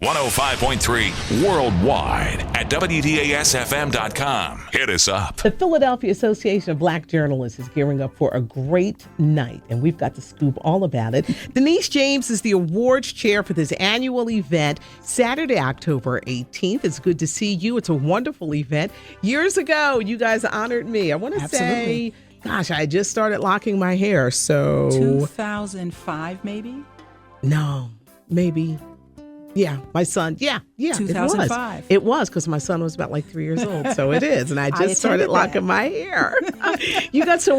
105.3 worldwide at WDASFM.com. Hit us up. The Philadelphia Association of Black Journalists is gearing up for a great night, and we've got the scoop all about it. Denise James is the awards chair for this annual event, Saturday, October 18th. It's good to see you. It's a wonderful event. Years ago, you guys honored me. I want to say, gosh, I just started locking my hair, so... 2005, maybe? No, maybe... Yeah, my son. Yeah, 2005. It was because my son was about like 3 years old. So it is. And I just started locking my hair. You got a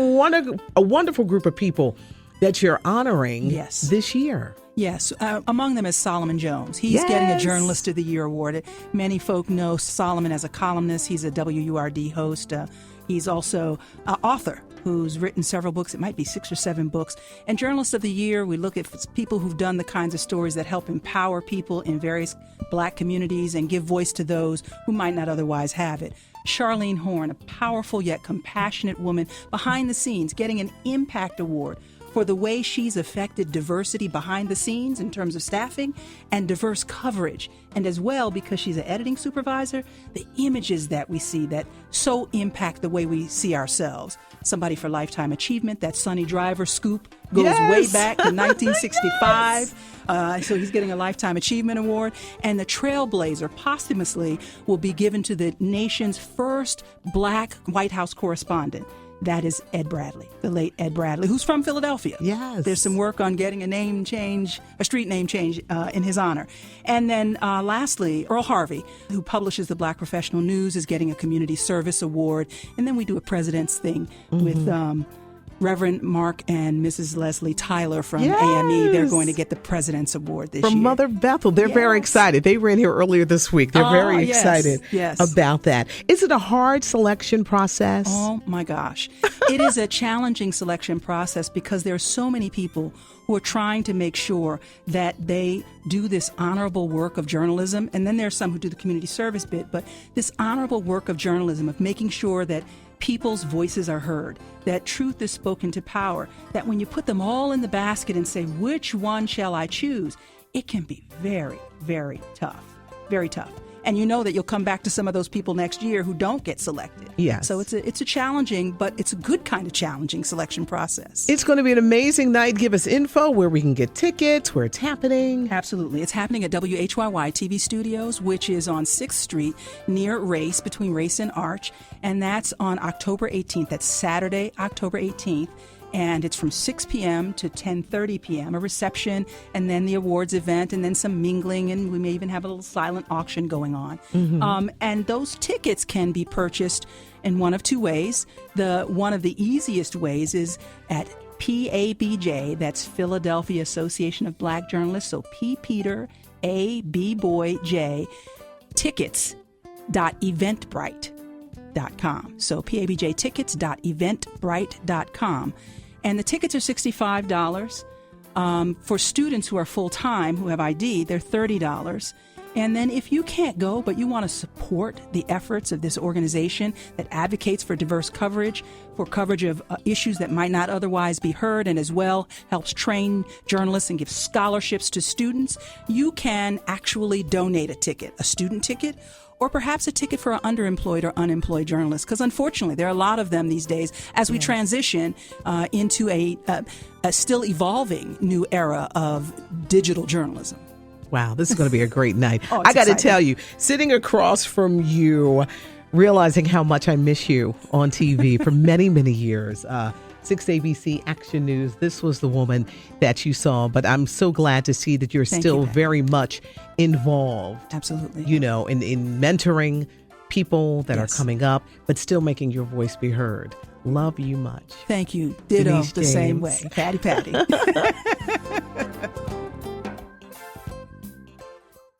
wonderful group of people that you're honoring this year. Yes. Among them is Solomon Jones. He's getting a Journalist of the Year award. Many folk know Solomon as a columnist. He's a WURD host. He's also an author who's written several books. It might be 6 or 7 books. And Journalist of the Year, we look at people who've done the kinds of stories that help empower people in various Black communities and give voice to those who might not otherwise have it. Charlene Horn, a powerful yet compassionate woman behind the scenes, getting an Impact Award for the way she's affected diversity behind the scenes in terms of staffing and diverse coverage. And as well, because she's an editing supervisor, the images that we see that so impact the way we see ourselves. Somebody for Lifetime Achievement, that Sonny Driver scoop goes way back to 1965. So he's getting a Lifetime Achievement Award. And the Trailblazer posthumously will be given to the nation's first Black White House correspondent. That is Ed Bradley, the late Ed Bradley, who's from Philadelphia. Yes. There's some work on getting a street name change in his honor. And then lastly, Earl Harvey, who publishes the Black Professional News, is getting a Community Service Award. And then we do a President's thing with Reverend Mark and Mrs. Leslie Tyler from AME. They're going to get the President's Award this year. From Mother Bethel. They're very excited. They were in here earlier this week. They're very excited about that. Is it a hard selection process? Oh, my gosh. It is a challenging selection process because there are so many people who are trying to make sure that they do this honorable work of journalism. And then there's some who do the community service bit. But this honorable work of journalism, of making sure that people's voices are heard, that truth is spoken to power, that when you put them all in the basket and say, which one shall I choose? It can be very, very tough, very tough. And you know that you'll come back to some of those people next year who don't get selected. Yes. So it's a challenging, but it's a good kind of challenging selection process. It's going to be an amazing night. Give us info where we can get tickets, where it's happening. Absolutely. It's happening at WHYY TV Studios, which is on 6th Street near Race, between Race and Arch. And that's on October 18th. That's Saturday, October 18th. And it's from 6 p.m. to 10:30 p.m., a reception, and then the awards event, and then some mingling, and we may even have a little silent auction going on. And those tickets can be purchased in one of two ways. One of the easiest ways is at PABJ, that's Philadelphia Association of Black Journalists, so P. Peter, A. B. Boy, J, tickets.eventbrite.com. So pabjtickets.eventbrite.com. And the tickets are $65. For students who are full-time, who have ID, they're $30. And then if you can't go, but you want to support the efforts of this organization that advocates for diverse coverage, for coverage of issues that might not otherwise be heard, and as well helps train journalists and give scholarships to students, you can actually donate a ticket, a student ticket, or perhaps a ticket for an underemployed or unemployed journalist, because unfortunately there are a lot of them these days as we transition into a still evolving new era of digital journalism. Wow, this is going to be a great night. I got to tell you, sitting across from you, realizing how much I miss you on TV for many, many years. 6 ABC Action News. This was the woman that you saw, but I'm so glad to see that you're still very much involved. Absolutely. You know, in mentoring people that are coming up, but still making your voice be heard. Love you much. Thank you. Ditto Denise the James. same way. Patty.